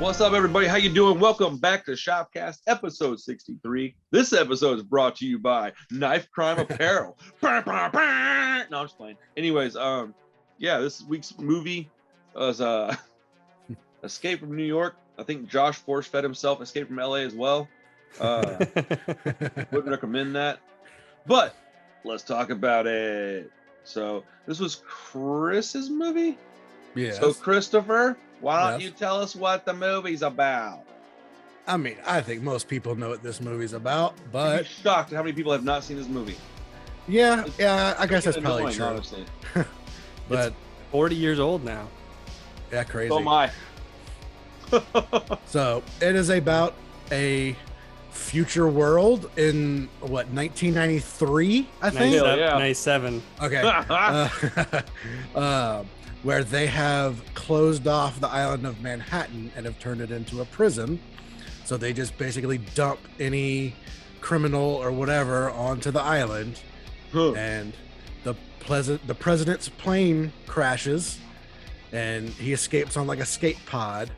What's up, everybody? How you doing? Welcome back to Shopcast, episode 63. This episode is brought to you by Knife Crime Apparel. No, I'm just playing. Anyways, yeah, this week's movie was Escape from New York. I think Josh force-fed himself Escape from LA as well. Wouldn't recommend that. But let's talk about it. So this was Chris's movie? Yes. So Christopher, why don't you tell us what the movie's about? I mean, I think most people know what this movie's about, but I'd be shocked at how many people have not seen this movie. yeah, I guess that's probably annoying, true. Honestly. But it's 40 years old now. Yeah, crazy. Oh my. So it is about a future world in what, 1993, I think. Yeah. 97. Okay. Where they have closed off the island of Manhattan and have turned it into a prison. So they just basically dump any criminal or whatever onto the island. And the president's plane crashes and he escapes on like a skate pod.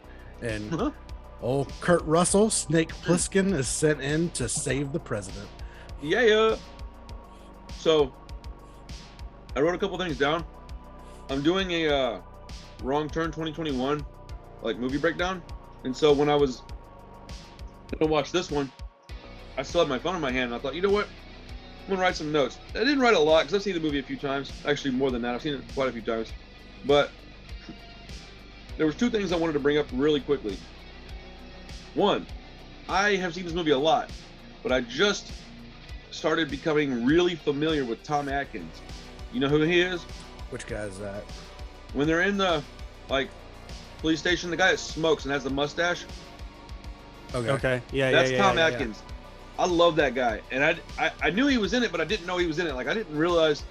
And old Kurt Russell, Snake Plissken, is sent in to save the president. Yeah. So I wrote a couple things down. I'm doing a Wrong Turn 2021 like movie breakdown, and so when I was gonna watch this one, I still had my phone in my hand, and I thought, you know what, I'm gonna write some notes. I didn't write a lot because I've seen the movie a few times, actually more than that. I've seen it quite a few times, but there was two things I wanted to bring up really quickly. One, I have seen this movie a lot, but I just started becoming really familiar with Tom Atkins. You know who he is? Which guy is that? When they're in the police station, the guy that smokes and has the mustache. Okay. Yeah. That's Tom yeah. Atkins. I love that guy, and I knew he was in it, but I didn't know he was in it. Like, I didn't realize,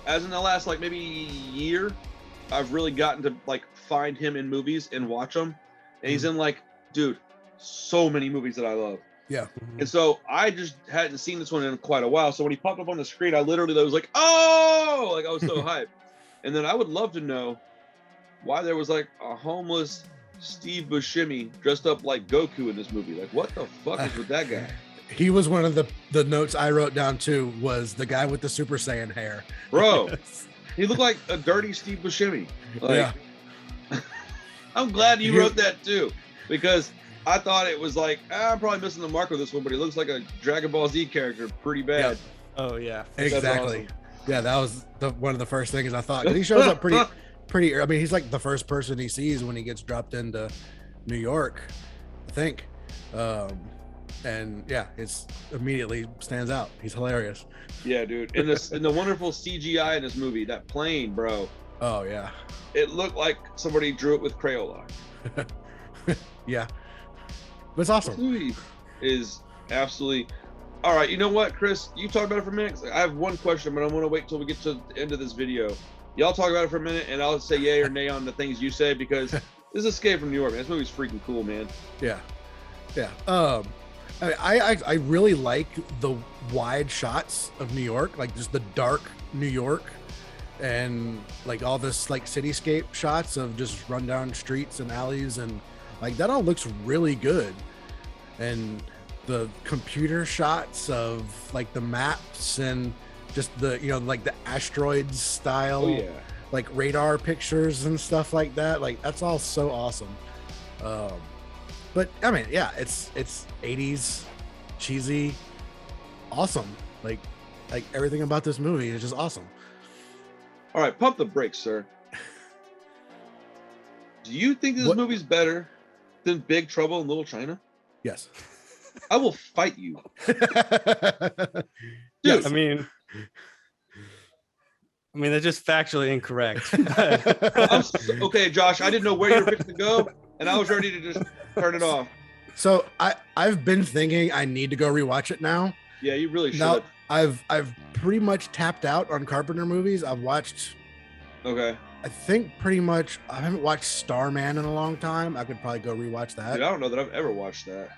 as in the last like maybe year, I've really gotten to like find him in movies and watch him, and he's in like, dude, so many movies that I love. Yeah. And so I just hadn't seen this one in quite a while. So when he popped up on the screen, I literally was like, oh, like I was so hyped. And then I would love to know why there was like a homeless Steve Buscemi dressed up like Goku in this movie. Like, what the fuck is with that guy? He was one of the notes I wrote down too, was the guy with the Super Saiyan hair. Bro, he looked like a dirty Steve Buscemi. Like, yeah. I'm glad you wrote that too, because I thought it was like, I'm probably missing the mark with this one, but he looks like a Dragon Ball Z character pretty bad. Yep. Oh, yeah. Exactly. Awesome. Yeah, that was one of the first things I thought. 'Cause he shows up pretty. I mean, he's like the first person he sees when he gets dropped into New York, I think. And yeah, it's immediately stands out. He's hilarious. Yeah, dude. And the wonderful CGI in this movie, that plane, bro. Oh yeah. It looked like somebody drew it with Crayola. Yeah. But it's awesome. This movie is absolutely all right. You know what, Chris? You talk about it for a minute. I have one question, but I want to wait till we get to the end of this video. Y'all talk about it for a minute, and I'll say yay or nay on the things you say, because this is Escape from New York, man. This movie's freaking cool, man. Yeah. I really like the wide shots of New York, like just the dark New York, and like all this like cityscape shots of just rundown streets and alleys, and like that all looks really good. And the computer shots of like the maps and just the, you know, like the asteroids style, like radar pictures and stuff like that. Like that's all so awesome. But I mean, yeah, it's 80s cheesy, awesome. Like everything about this movie is just awesome. All right, pump the brakes, sir. Do you think this movie's better than Big Trouble in Little China? Yes. I will fight you. Dude, yes. I mean, that's just factually incorrect. Okay, Josh, I didn't know where you were fixing to go, and I was ready to just turn it off. So I've been thinking I need to go rewatch it now. Yeah, you really should. Now, I've pretty much tapped out on Carpenter movies. I've watched. Okay. I think pretty much. I haven't watched Starman in a long time. I could probably go rewatch that. Dude, I don't know that I've ever watched that.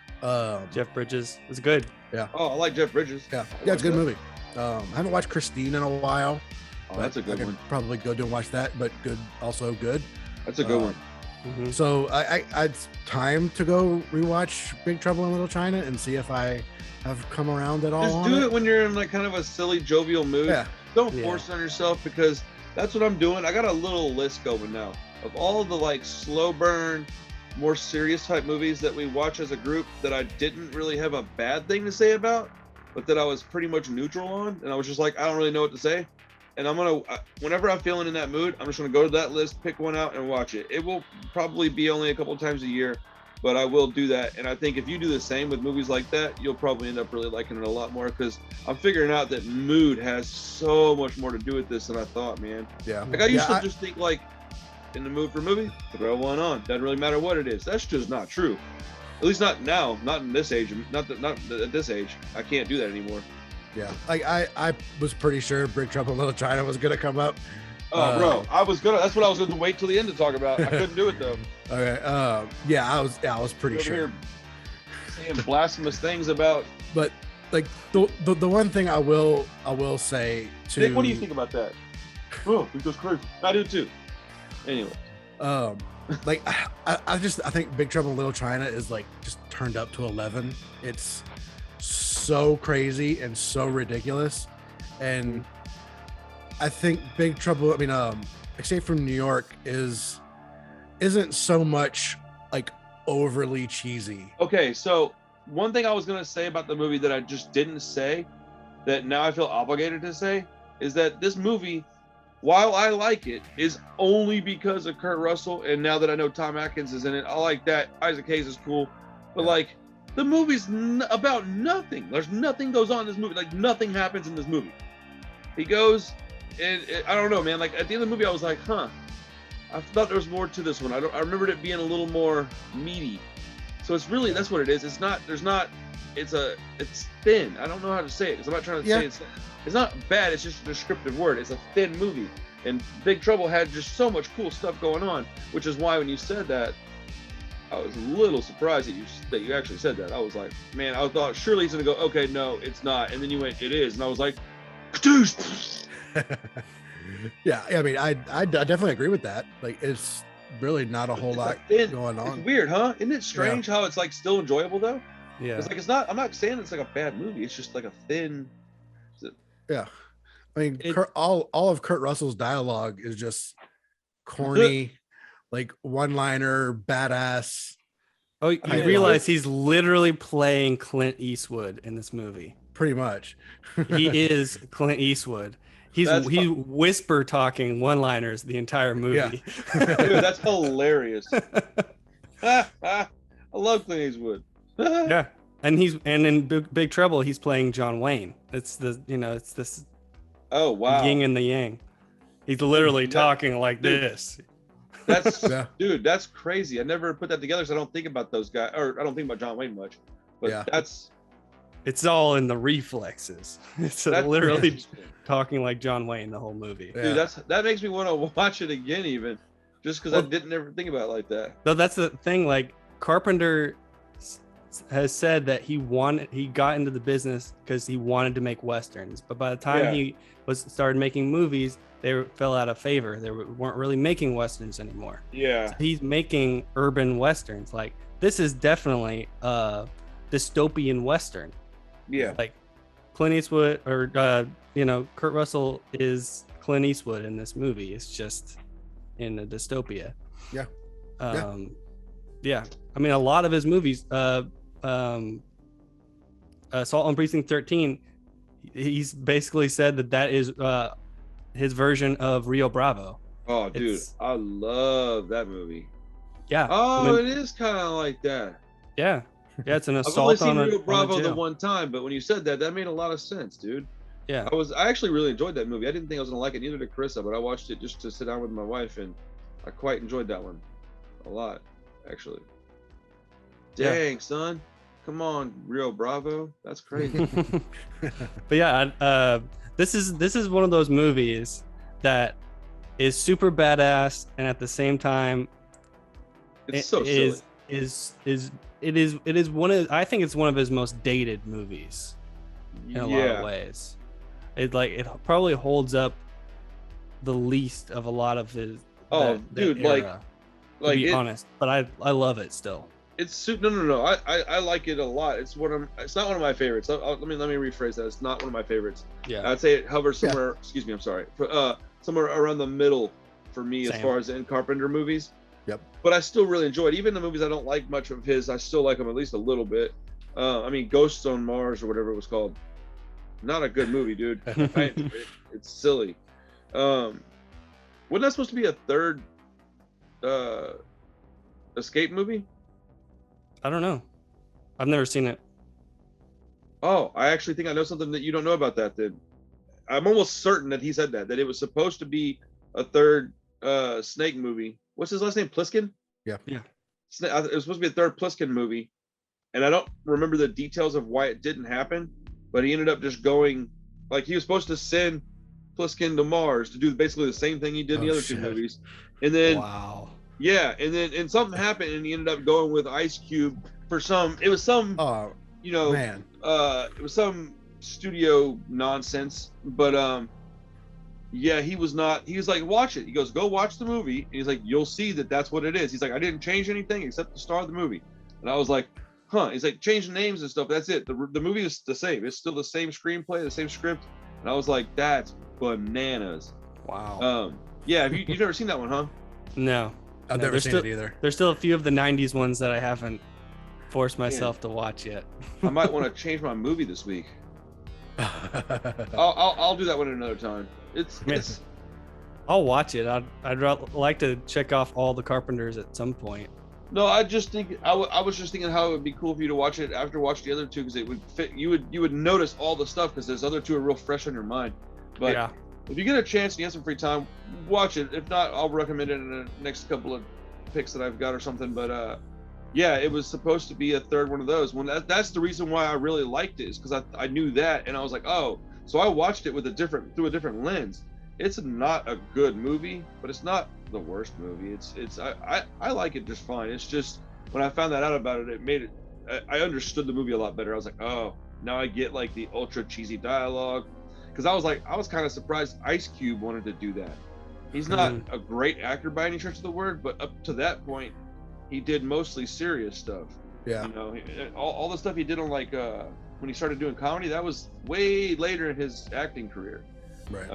Jeff Bridges. It's good. Yeah. Oh, I like Jeff Bridges. Yeah, it's a good movie. I haven't watched Christine in a while. Oh, that's a good one. Probably go do and watch that, but good, also good. That's a good one. So it's time to go rewatch Big Trouble in Little China and see if I have come around at all. Just do it when you're in like kind of a silly, jovial mood. Yeah. Don't force it on yourself, because that's what I'm doing. I got a little list going now of all the like slow burn, more serious type movies that we watch as a group that I didn't really have a bad thing to say about, but that I was pretty much neutral on, and I was just like, I don't really know what to say. And I'm gonna, whenever I'm feeling in that mood, I'm just gonna go to that list, pick one out, and watch it. It will probably be only a couple times a year, but I will do that. And I think if you do the same with movies like that, you'll probably end up really liking it a lot more, because I'm figuring out that mood has so much more to do with this than I thought, man. Yeah. Like I used to just think like, in the mood for a movie, throw one on. Doesn't really matter what it is. That's just not true. At least not now. Not in this age. Not at this age. I can't do that anymore. Yeah. Like I was pretty sure Big Trouble in Little China was gonna come up. Oh, bro, that's what I was going to wait till the end to talk about. I couldn't do it though. Okay. Yeah, I was pretty sure. Here saying blasphemous things about. But like the one thing I will say to Nick, what do you think about that? Oh, it goes crazy. I do too. Anyway. Like I think Big Trouble in Little China is like just turned up to 11. It's so crazy and so ridiculous, and I think Big Trouble, Escape from New York isn't so much like overly cheesy. Okay, so one thing I was gonna say about the movie that I just didn't say, that now I feel obligated to say, is that this movie, while I like it, is only because of Kurt Russell, and now that I know Tom Atkins is in it, I like that. Isaac Hayes is cool, but like the movie's about nothing. There's nothing goes on in this movie. Like nothing happens in this movie. He goes, and I don't know, man. Like at the end of the movie, I was like, huh. I thought there was more to this one. I remembered it being a little more meaty. So it's really, that's what it is. It's thin. I don't know how to say it, because I'm not trying to say it's not bad. It's just a descriptive word. It's a thin movie. And Big Trouble had just so much cool stuff going on, which is why when you said that, I was a little surprised that you actually said that. I was like, man, I thought surely he's gonna go, okay, no, it's not. And then you went, it is. And I was like, Yeah, I mean, I definitely agree with that. Like, it's really not a whole lot going on. It's weird, huh? Isn't it strange how it's like still enjoyable though? Yeah. It's like, it's not, I'm not saying it's like a bad movie. It's just like a thin. Yeah. I mean, all of Kurt Russell's dialogue is just corny, like one-liner, badass. Oh, you realize he's literally playing Clint Eastwood in this movie. Pretty much. He is Clint Eastwood. He's whisper talking one-liners the entire movie. Yeah. Dude, that's hilarious. I love Clint Eastwood. Yeah. And in Big Trouble, he's playing John Wayne. It's this. Oh wow. Yin and the yang. He's literally talking like this. That's dude, that's crazy. I never put that together, so I don't think about those guys, or I don't think about John Wayne much. But it's all in the reflexes. It's literally talking like John Wayne the whole movie. Dude, that makes me want to watch it again, even just because I didn't ever think about it like that. No, that's the thing. Like Carpenter has said that he got into the business because he wanted to make westerns, but by the time he started making movies, they fell out of favor. They weren't really making westerns anymore. Yeah, so he's making urban westerns. Like this is definitely a dystopian western. Yeah, like Clint Eastwood or Kurt Russell is Clint Eastwood in this movie. It's just in a dystopia. Yeah. Yeah. I mean, a lot of his movies, Assault on Precinct 13, he's basically said that is his version of Rio Bravo. Oh, dude, I love that movie. Yeah. Oh, it is kind of like that. Yeah. Yeah, it's an assault on Rio Bravo the one time, but when you said that made a lot of sense, dude. Yeah. I actually really enjoyed that movie. I didn't think I was gonna like it, neither did Carissa, but I watched it just to sit down with my wife, and I quite enjoyed that one a lot, actually. Dang, son. Come on, Rio Bravo. That's crazy. But yeah, this is one of those movies that is super badass, and at the same time, it's so silly. It is one of, I think it's one of his most dated movies in a lot of ways. It probably holds up the least of a lot of his. Dude, like to be honest, but I love it still. It's no. I like it a lot. It's not one of my favorites. Let me rephrase that. It's not one of my favorites. Yeah. I'd say it hovers somewhere. Yeah. Excuse me. I'm sorry. Somewhere around the middle for me. Same. As far as in Carpenter movies. Yep. But I still really enjoy it. Even the movies I don't like much of his, I still like them at least a little bit. I mean, Ghosts on Mars or whatever it was called. Not a good movie, dude. It's silly. Wasn't that supposed to be a third escape movie? I don't know. I've never seen it. Oh, I actually think I know something that you don't know about that. Then I'm almost certain that he said that it was supposed to be a third Snake movie. What's his last name? Pliskin? Yeah. It was supposed to be a third Pliskin movie, and I don't remember the details of why it didn't happen. But he ended up just going, like, he was supposed to send Pliskin to Mars to do basically the same thing he did in the other two movies, and then and something happened, and he ended up going with Ice Cube for some. It was some, it was some studio nonsense, but he was not. He was like, watch it. He goes, go watch the movie, and he's like, you'll see that that's what it is. He's like, I didn't change anything except the star of the movie, and I was like, huh. He's like, change the names and stuff. That's it. The movie is the same. It's still the same screenplay, the same script, and I was like, that's bananas. Wow. Yeah. You've never seen that one, huh? No. I've never seen it either. There's still a few of the 90s ones that I haven't forced myself to watch yet. I might want to change my movie this week. I'll do that one another time. It's I'll watch it. I'd like to check off all the Carpenters at some point. No, I just think I was just thinking how it would be cool for you to watch it after watch the other two, because it would fit. You would notice all the stuff because those other two are real fresh on your mind. But if you get a chance and you have some free time, watch it. If not, I'll recommend it in the next couple of picks that I've got or something. But it was supposed to be a third one of those. That's the reason why I really liked it, is because I knew that, and I was like, oh, so I watched it through a different lens. It's not a good movie, but it's not the worst movie. I like it just fine. It's just when I found that out about it, it made it. I understood the movie a lot better. I was like, oh, now I get like the ultra cheesy dialogue. Because I was kind of surprised Ice Cube wanted to do that. He's not a great actor by any stretch of the word, but up to that point, he did mostly serious stuff. Yeah. You know, all the stuff he did on like when he started doing comedy, that was way later in his acting career. Right.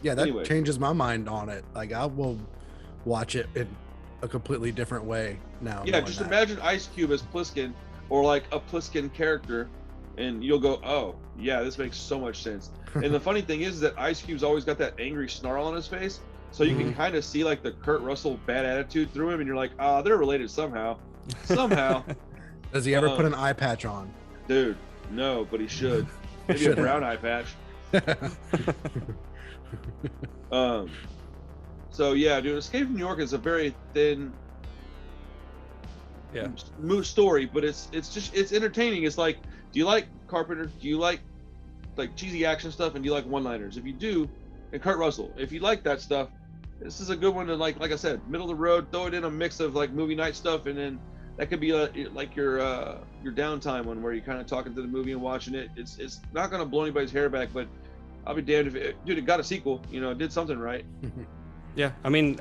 That changes my mind on it. Like, I will watch it in a completely different way now. Yeah, just imagine Ice Cube as Pliskin, or like a Pliskin character, and you'll go, oh, yeah, this makes so much sense. And the funny thing is that Ice Cube's always got that angry snarl on his face, so you can kind of see like the Kurt Russell bad attitude through him, and you're like, they're related somehow. Does he ever put an eye patch on? Dude, no, but he should. Maybe a brown eye patch. So yeah, dude, Escape from New York is a very thin story, but it's entertaining. It's like, do you like Carpenter? Do you like cheesy action stuff? And do you like one-liners? If you do, and Kurt Russell, if you like that stuff, this is a good one to like I said, middle of the road, throw it in a mix of like movie night stuff, and then that could be like your downtime one where you're kind of talking to the movie and watching it. It's not gonna blow anybody's hair back, but I'll be damned if it got a sequel. You know, it did something right. Yeah, I mean,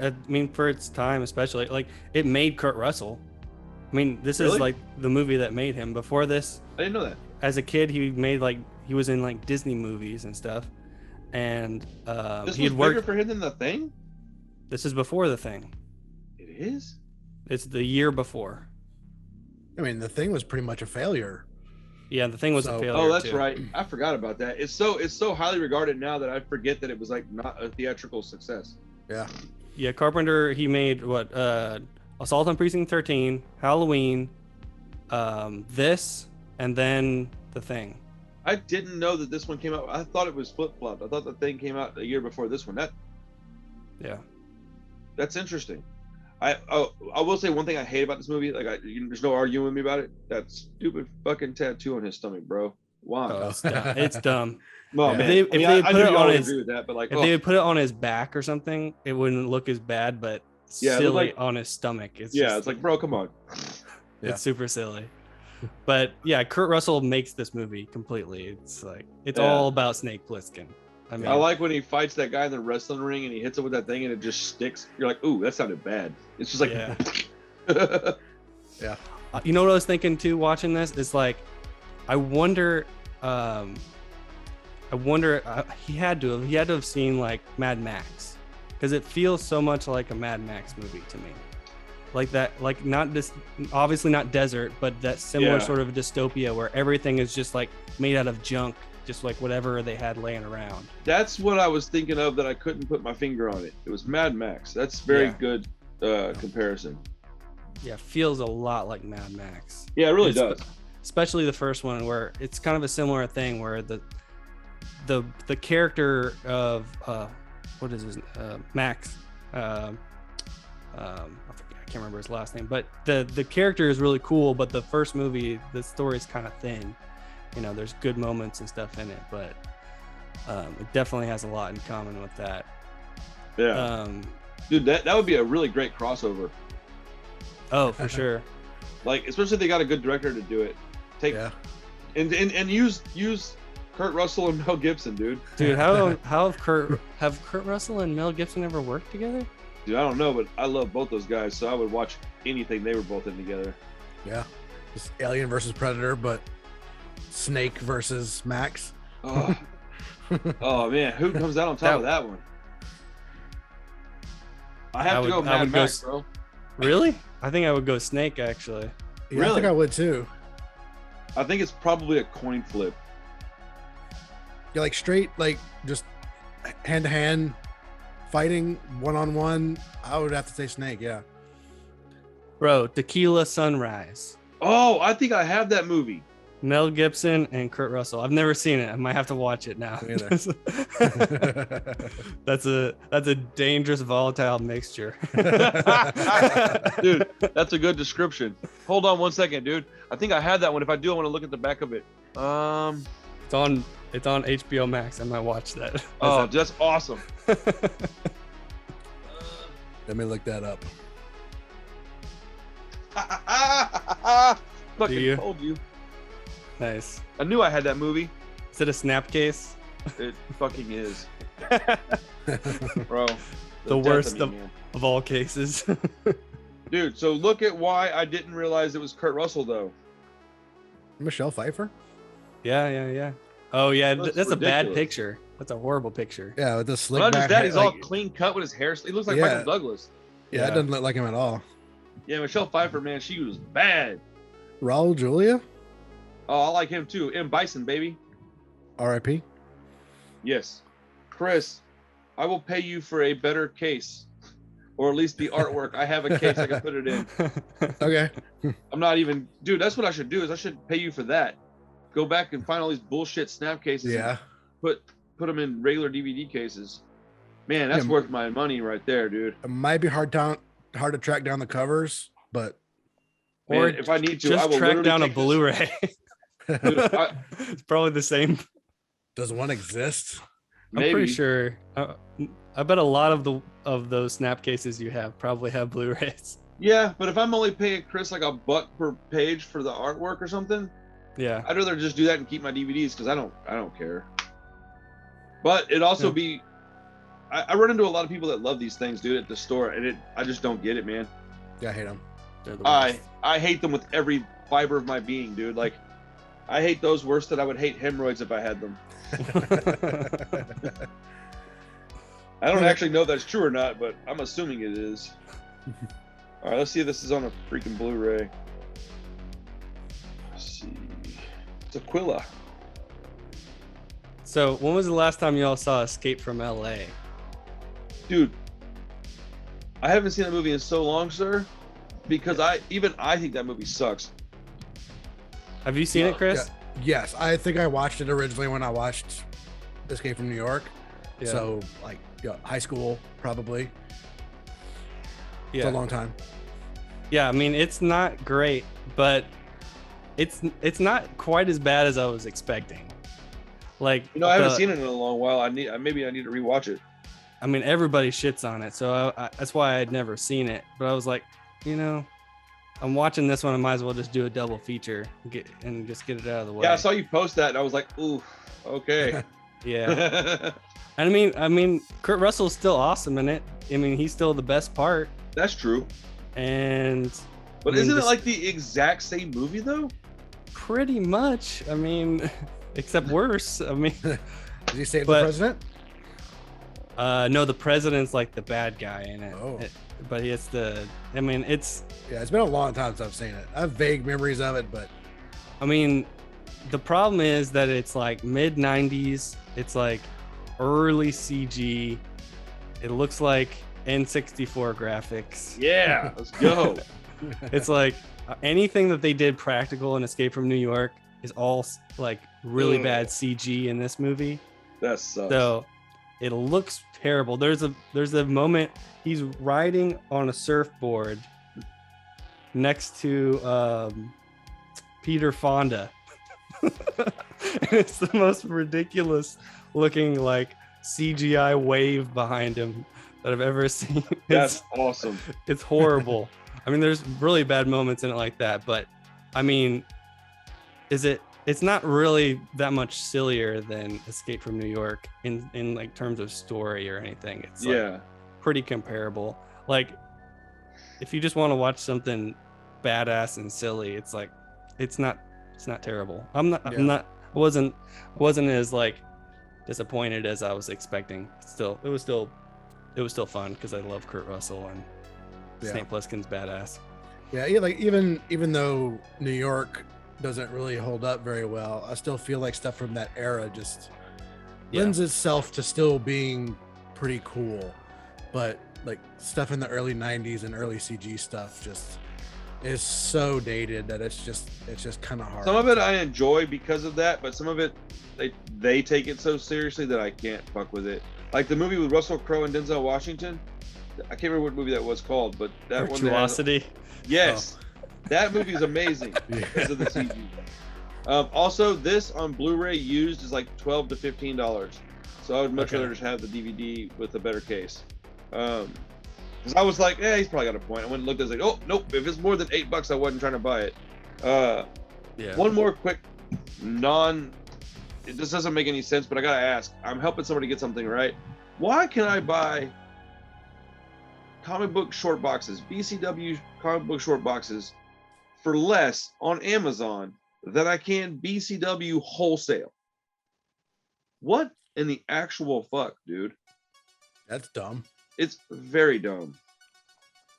for its time, especially, like, it made Kurt Russell. I mean, this is like the movie that made him. Before this, I didn't know that. As a kid, he was in like Disney movies and stuff, and this was bigger for him than The Thing. This is before The Thing. It is. It's the year before. I mean, The Thing was pretty much a failure. Yeah, The Thing was a failure. Oh, that's right. I forgot about that. It's so highly regarded now that I forget that it was like not a theatrical success. Yeah. Yeah, Carpenter, he made Assault on Precinct 13, Halloween, this, and then The Thing. I didn't know that this one came out. I thought it was flip-flopped. I thought The Thing came out a year before this one. That's interesting. I will say one thing I hate about this movie. Like, there's no arguing with me about it. That stupid fucking tattoo on his stomach, bro. Why? Oh, it's dumb. Well, man. If they put it on his, agree with that, but like, if they put it on his back or something, it wouldn't look as bad. But silly on his stomach. It's like, bro, come on. It's super silly. But yeah, Kurt Russell makes this movie completely. It's like, it's all about Snake Plissken. I mean, I like when he fights that guy in the wrestling ring and he hits him with that thing and it just sticks. You're like, ooh, that sounded bad. It's just like, yeah. Yeah. You know what I was thinking too, watching this? It's like, I wonder, he had to have seen like Mad Max, because it feels so much like a Mad Max movie to me. Like that, like not this, obviously not desert, but that similar sort of dystopia where everything is just like made out of junk, just like whatever they had laying around. That's what I was thinking of, that I couldn't put my finger on it. It was Mad Max. That's very good comparison. Yeah, feels a lot like Mad Max. Yeah, it really does. Especially the first one, where it's kind of a similar thing, where the character of what is his Max, I can't remember his last name, but the character is really cool. But the first movie, the story is kind of thin. You know, there's good moments and stuff in it, but it definitely has a lot in common with that. Yeah. Dude, that would be a really great crossover. Oh, for sure. Like, especially if they got a good director to do it. And use Kurt Russell and Mel Gibson, dude. Dude, have Kurt Russell and Mel Gibson ever worked together? Dude, I don't know, but I love both those guys, so I would watch anything they were both in together. Yeah. Just Alien versus Predator, but Snake versus Max. Oh, oh man, who comes out on top of that one? I have to go Mad Max, bro. Really? I think I would go Snake, actually. Yeah, Really? I think I would too. I think it's probably a coin flip. Yeah, like straight, like just hand to hand fighting, one on one. I would have to say Snake. Yeah. Bro, Tequila Sunrise. Oh, I think I have that movie. Mel Gibson and Kurt Russell. I've never seen it. I might have to watch it now. Me either. That's a dangerous, volatile mixture. Dude, that's a good description. Hold on one second, dude. I think I had that one. If I do, I want to look at the back of it. It's on HBO Max. I might watch that. Oh, that's awesome. Let me look that up. Fucking told you. Nice. I knew I had that movie. Is it a snap case? It fucking is. Bro. The worst of all cases. Dude, so look at why I didn't realize it was Kurt Russell, though. Michelle Pfeiffer? Yeah. Oh, yeah. That's ridiculous. a bad picture. That's a horrible picture. Yeah, with the slick Not back just that, hair, he's all clean cut with his hair. He looks like Michael Douglas. Yeah, it doesn't look like him at all. Yeah, Michelle Pfeiffer, man, she was bad. Raul Julia? Oh, I like him too. M. Bison, baby. R.I.P. Yes. Chris, I will pay you for a better case. Or at least the artwork. I have a case I can put it in. Okay. I'm not even... Dude, that's what I should do, is I should pay you for that. Go back and find all these bullshit snap cases. Yeah. Put them in regular DVD cases. Man, that's worth my money right there, dude. It might be hard to track down the covers, but... Man, or if I need to, just I will track down a Blu-ray. Dude, it's probably the same. Does one exist? Maybe. I'm pretty sure. I bet a lot of those snap cases you have probably have Blu-rays. Yeah, but if I'm only paying Chris like $1 per page for the artwork or something, yeah, I'd rather just do that and keep my DVDs because I don't care. But it also be, I run into a lot of people that love these things, dude, at the store, and I just don't get it, man. Yeah, I hate them. I hate them with every fiber of my being, dude. Like, I hate those worse than I would hate hemorrhoids if I had them. I don't actually know if that's true or not, but I'm assuming it is. All right, let's see if this is on a freaking Blu-ray. Let's see. It's Aquila. So, when was the last time y'all saw Escape from LA? Dude, I haven't seen that movie in so long, sir, because I think that movie sucks. Have you seen it, Chris? Yeah. Yes, I think I watched it originally when I watched Escape from New York. Yeah. So, like, high school, probably. Yeah. For a long time. Yeah, I mean, it's not great, but it's not quite as bad as I was expecting. Like, I haven't seen it in a long while. Maybe I need to rewatch it. I mean, everybody shits on it, so that's why I'd never seen it. But I was like, I'm watching this one. I might as well just do a double feature and just get it out of the way. Yeah, I saw you post that, and I was like, ooh, okay. Yeah. I mean, Kurt Russell's still awesome in it. I mean, he's still the best part. That's true. And but isn't it like the exact same movie though? Pretty much. I mean, except worse. I mean, did he save the president? No, the president's like the bad guy in it. Oh. But it's the. I mean, it's. Yeah, it's been a long time since I've seen it. I have vague memories of it, but. I mean, the problem is that it's like mid '90s. It's like early CG. It looks like N64 graphics. Yeah, let's go. It's like anything that they did practical in Escape from New York is all like really bad CG in this movie. That sucks. So it looks terrible. There's a moment he's riding on a surfboard next to Peter Fonda. And it's the most ridiculous looking like CGI wave behind him that I've ever seen. That's awesome. It's horrible. I mean, there's really bad moments in it like that, but I mean, it's not really that much sillier than Escape from New York in like terms of story or anything. It's like pretty comparable. Like if you just want to watch something badass and silly, it's like it's not terrible. I wasn't as like disappointed as I was expecting. It was still fun because I love Kurt Russell and St. Plissken's badass. Yeah, like even though New York doesn't really hold up very well, I still feel like stuff from that era just lends itself to still being pretty cool. But like stuff in the early 90s and early CG stuff just is so dated that it's just kind of hard. Some of it I enjoy because of that, but some of it they take it so seriously that I can't fuck with it. Like the movie with Russell Crowe and Denzel Washington. I can't remember what movie that was called, but that Virtuosity. Yes, that movie is amazing because of the CG. Also, this on Blu-ray used is like $12 to $15, so I would much rather just have the DVD with a better case. Because I was like, yeah, he's probably got a point. I went and looked. I was like, oh nope, if it's more than $8, I wasn't trying to buy it. One more quick this doesn't make any sense, but I gotta ask. I'm helping somebody get something right. Why can I buy comic book short boxes, BCW comic book short boxes, for less on Amazon than I can BCW wholesale? What in the actual fuck, dude? That's dumb. It's very dumb.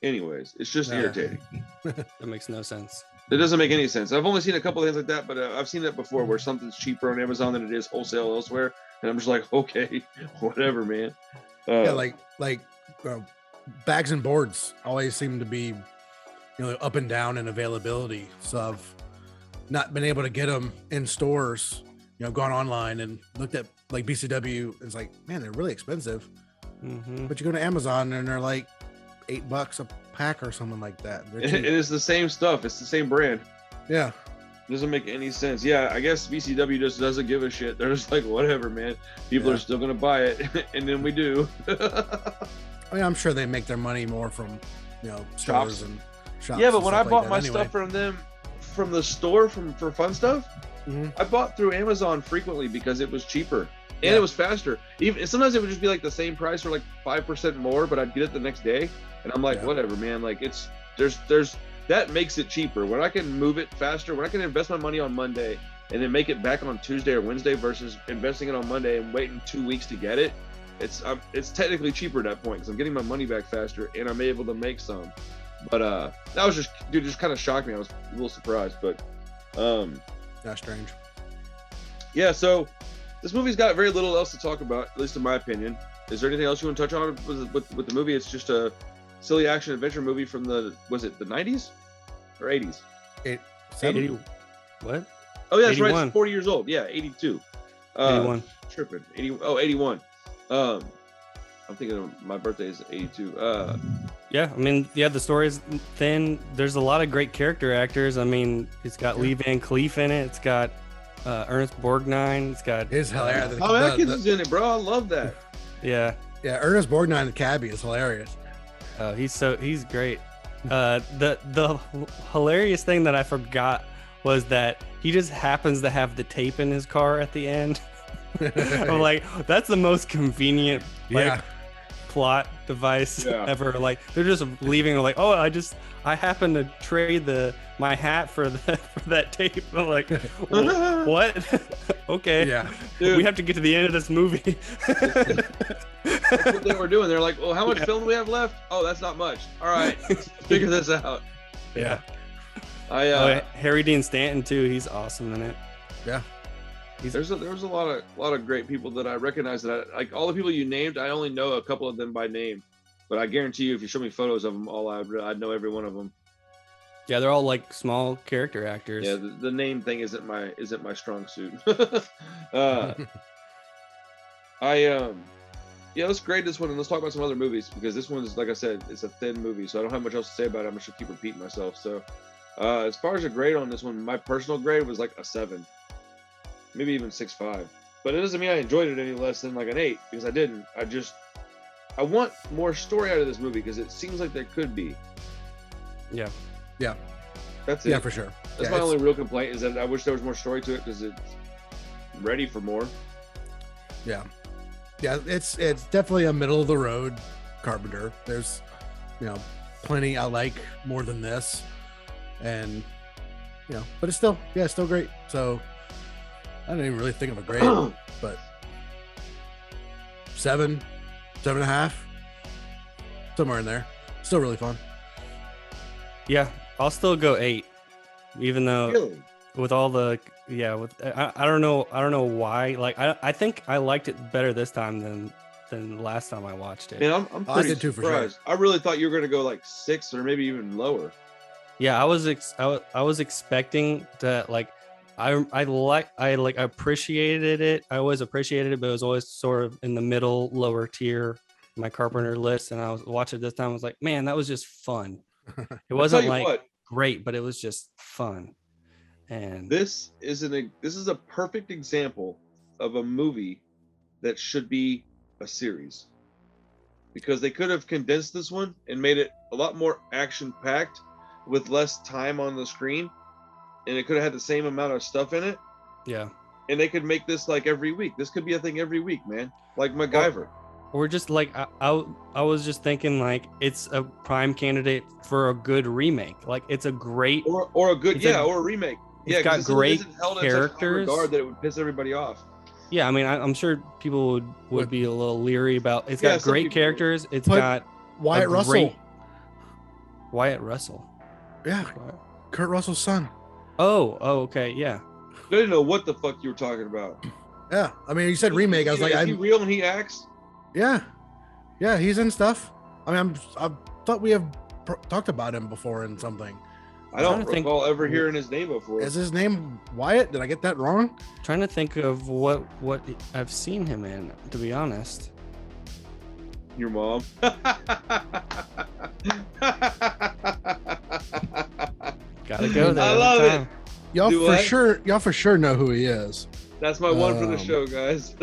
Anyways, it's just irritating. That makes no sense. It doesn't make any sense. I've only seen a couple of things like that, but I've seen that before where something's cheaper on Amazon than it is wholesale elsewhere, and I'm just like, okay, whatever, man. Like bags and boards always seem to be, up and down in availability. So I've not been able to get them in stores. Gone online and looked at like BCW. It's like, man, they're really expensive. Mm-hmm. But you go to Amazon and they're like $8 a pack or something like that. It is the same stuff. It's the same brand. Yeah. Doesn't make any sense. Yeah, I guess BCW just doesn't give a shit. They're just like, whatever, man. People are still gonna buy it, and then we do. I mean, I'm sure they make their money more from, stores and shops. Yeah, but when I bought my stuff from them, from the store, for fun stuff, I bought through Amazon frequently because it was cheaper and it was faster. Even sometimes it would just be like the same price or like 5% more, but I'd get it the next day, and I'm like, whatever, man. Like there's that makes it cheaper when I can move it faster. When I can invest my money on Monday and then make it back on Tuesday or Wednesday versus investing it on Monday and waiting 2 weeks to get it. It's technically cheaper at that point because I'm getting my money back faster and I'm able to make some. But that was just kind of shocked me. I was a little surprised, but that's strange. Yeah, so this movie's got very little else to talk about, at least in my opinion. Is there anything else you want to touch on with the movie? It's just a silly action adventure movie from the 90s or 80s? 80. What? Oh yeah, that's 81. right. It's 40 years old. Yeah, 82. 81. Tripping. 81. I'm thinking of my birthday is 82. Yeah, I mean, the story is thin. There's a lot of great character actors. I mean, it's got Lee Van Cleef in it. It's got Ernest Borgnine. It's got his hilarious. Tom Atkins is in it, bro. I love that. Yeah. Ernest Borgnine, the cabbie, is hilarious. He's great. The hilarious thing that I forgot was that he just happens to have the tape in his car at the end. I'm like, that's the most convenient plot device ever. Like they're just leaving like, oh, I happen to trade my hat for that tape. I'm like, what? Okay. Yeah. Dude. We have to get to the end of this movie. That's what they were doing. They're like, well, how much film do we have left? Oh, that's not much. All right, let's figure this out. Yeah. Harry Dean Stanton too. He's awesome in it. Yeah. There was a lot of great people that I recognize that like all the people you named. I only know a couple of them by name, but I guarantee you, if you show me photos of them all, I'd know every one of them. Yeah, they're all like small character actors. Yeah, the name thing isn't my strong suit. Let's grade this one and let's talk about some other movies because this one's, like I said, it's a thin movie, so I don't have much else to say about it. I'm just gonna keep repeating myself. So, as far as a grade on this one, my personal grade was like a 7. Maybe even 6.5, but it doesn't mean I enjoyed it any less than like an 8 because I didn't. I want more story out of this movie because it seems like there could be. Yeah. That's it. Yeah, for sure. That's my only real complaint is that I wish there was more story to it because it's ready for more. Yeah. It's definitely a middle of the road Carpenter. There's, plenty I like more than this, and but it's still great. So. I don't even really think of a grade, but 7, 7.5, somewhere in there. Still really fun. Yeah, I'll still go 8, even though Really? with all the I don't know why. Like I think I liked it better this time than last time I watched it. Man, I'm pretty did too, for surprised. I really thought you were gonna go like 6 or maybe even lower. Yeah, I was expecting to like. I appreciated it. I always appreciated it, but it was always sort of in the middle, lower tier, my Carpenter list. And I was watching it this time. I was like, man, that was just fun. It wasn't like great, but it was just fun. And this is a perfect example of a movie that should be a series, because they could have condensed this one and made it a lot more action packed with less time on the screen. And it could have had the same amount of stuff in it. Yeah. And they could make this like every week. This could be a thing every week, man. Like MacGyver. Or just like I was just thinking like it's a prime candidate for a good remake. Like it's a great or a good or a remake. It's got great characters. Regard that it would piss everybody off. Yeah, I mean I'm sure people would be a little leery about. It's got great characters. It's got Wyatt Russell. Wyatt Russell. Yeah. Kurt Russell's son. Oh, okay, yeah. I didn't know what the fuck you were talking about. Yeah, I mean, you said remake. I was like, is he real and he acts? Yeah, he's in stuff. I mean, I thought we have talked about him before in something. I don't recall ever hearing his name before. Is his name Wyatt? Did I get that wrong? Trying to think of what I've seen him in, to be honest. Your mom. Gotta go there. I love it. Y'all for sure know who he is. That's my one for the show, guys.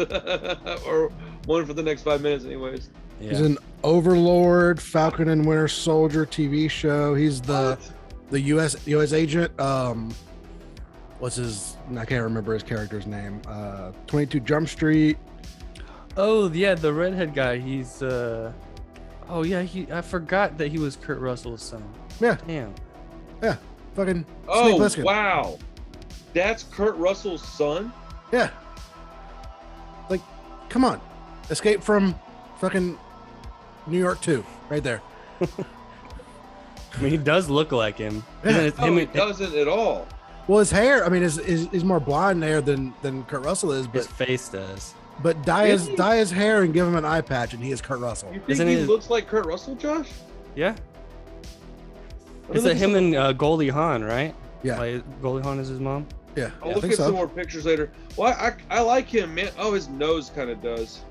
Or one for the next 5 minutes, anyways. Yeah. He's an Overlord, Falcon and Winter Soldier TV show. He's the U.S. agent. What's his? I can't remember his character's name. 22 Jump Street. Oh yeah, the redhead guy. He's oh yeah, I forgot that he was Kurt Russell's son. Yeah. Damn. Yeah. Fucking. Oh Snake Plissken. Wow. That's Kurt Russell's son? Yeah. Like, come on. Escape from fucking New York 2. Right there. I mean, he does look like him. Yeah. He doesn't at all. Well, his hair, I mean, is more blonde hair than Kurt Russell is, but his face does. But dye his hair and give him an eye patch, and he is Kurt Russell. You think he looks like Kurt Russell, Josh? Yeah. It's him and Goldie Hawn, right? Yeah. Like, Goldie Hawn is his mom? Yeah. I'll look at some more pictures later. Well, I like him, man. Oh, his nose kind of does.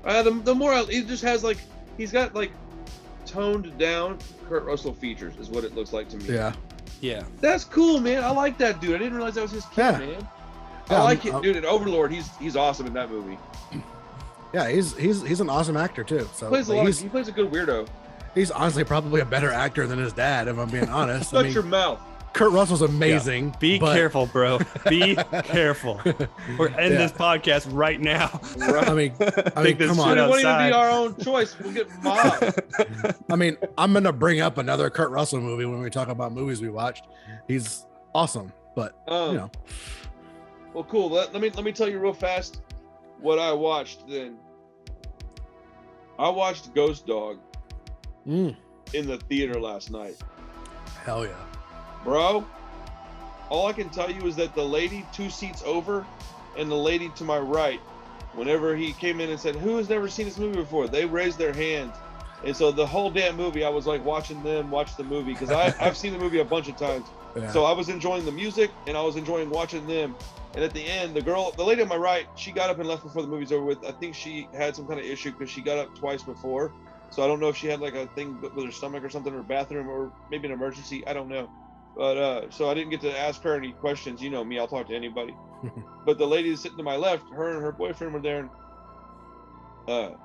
The more he just has like, he's got like toned down Kurt Russell features is what it looks like to me. Yeah. Yeah. That's cool, man. I like that dude. I didn't realize that was his kid, man. I like it, dude. In Overlord, he's awesome in that movie. Yeah, he's an awesome actor too. So he plays a good weirdo. He's honestly probably a better actor than his dad, if I'm being honest. Shut your mouth. Kurt Russell's amazing. Be careful, bro. Be careful. We're ending this podcast right now. I mean, come on. It won't even be our own choice. We'll get mobbed. I mean, I'm gonna bring up another Kurt Russell movie when we talk about movies we watched. He's awesome, but you know. Well, cool. Let me tell you real fast what I watched then. I watched Ghost Dog in the theater last night. Hell yeah. Bro, all I can tell you is that the lady 2 seats over and the lady to my right, whenever he came in and said, who has never seen this movie before? They raised their hands. And so the whole damn movie, I was like watching them watch the movie because I've seen the movie a bunch of times. Yeah. So I was enjoying the music and I was enjoying watching them. And at the end, the lady on my right, she got up and left before the movie's over with. I think she had some kind of issue because she got up twice before. So I don't know if she had like a thing with her stomach or something in her bathroom or maybe an emergency. I don't know. But so I didn't get to ask her any questions. You know me, I'll talk to anybody. But the lady sitting to my left, her and her boyfriend were there. And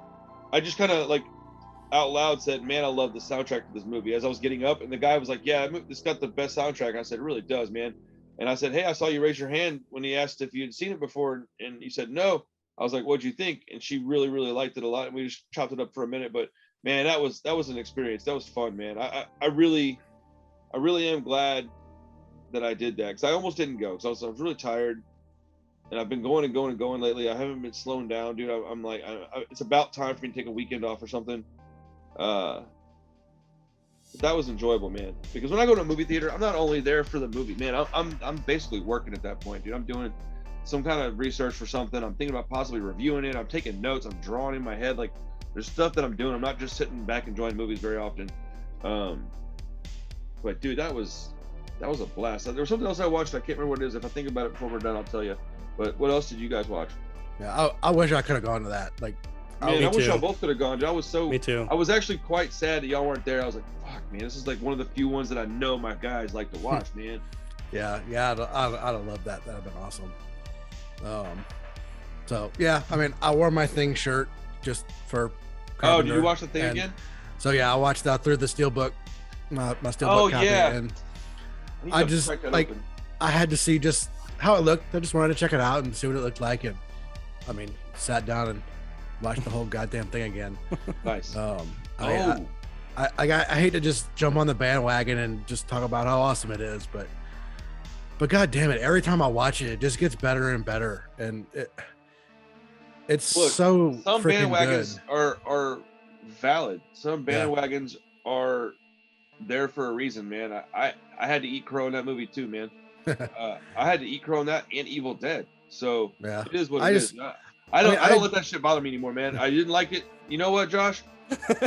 I just kind of like out loud said, man, I love the soundtrack to this movie. As I was getting up, and the guy was like, yeah, it's got the best soundtrack. I said, it really does, man. And I said, hey, I saw you raise your hand when he asked if you had seen it before, and you said no. I was like, what'd you think? And she really, really liked it a lot, and we just chopped it up for a minute. But man, that was an experience. That was fun, man. I really am glad that I did that, because I almost didn't go because I was really tired, and I've been going and going and going lately. I haven't been slowing down, dude. I'm like, it's about time for me to take a weekend off or something. That was enjoyable, man, because when I go to a movie theater, I'm not only there for the movie, man. I'm basically working at that point, dude. I'm doing some kind of research for something. I'm thinking about possibly reviewing it. I'm taking notes. I'm drawing in my head. Like, there's stuff that I'm doing. I'm not just sitting back enjoying movies very often. But dude, that was a blast. There was something else I watched. I can't remember what it is. If I think about it before we're done, I'll tell you. But what else did you guys watch? Yeah, I wish I could have gone to that. Like, man, I wish y'all both could have gone. I was so. Me too. I was actually quite sad that y'all weren't there. I was like, fuck, man, this is like one of the few ones that I know my guys like to watch, man. Yeah, I'd have loved that. That'd have been awesome. So yeah, I mean, I wore my Thing shirt just for. Oh, did you watch the Thing again? So yeah, I watched that through the Steelbook, my Steelbook copy, and I just like open. I had to see just how it looked. I just wanted to check it out and see what it looked like, and I mean, sat down and watched the whole goddamn thing again. Nice. I hate to just jump on the bandwagon and just talk about how awesome it is, but god damn it, every time I watch it, it just gets better and better, and it's Look, so some bandwagons good. are valid. Some bandwagons are there for a reason, man. I had to eat crow in that movie too, man. I had to eat crow in that and Evil Dead. So it is what it is. I don't let that shit bother me anymore, man. I didn't like it. You know what, Josh? But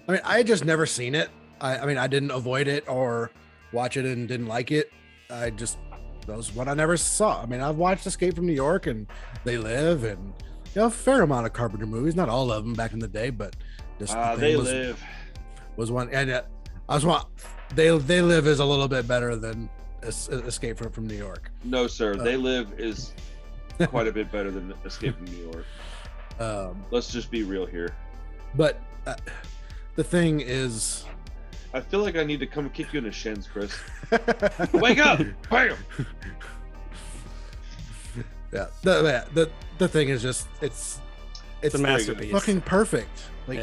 I mean, I had just never seen it. I mean, I didn't avoid it or watch it and didn't like it. That was what I never saw. I mean, I've watched Escape from New York and They Live, and a fair amount of Carpenter movies, not all of them back in the day, but just They Live was one, and They Live is a little bit better than Escape from New York. No, sir. They Live is quite a bit better than Escape from New York. Let's just be real here. But the thing is, I feel like I need to come kick you in the shins, Chris. Wake up! Bam! Yeah. The thing is just it's a masterpiece. Fucking perfect. Like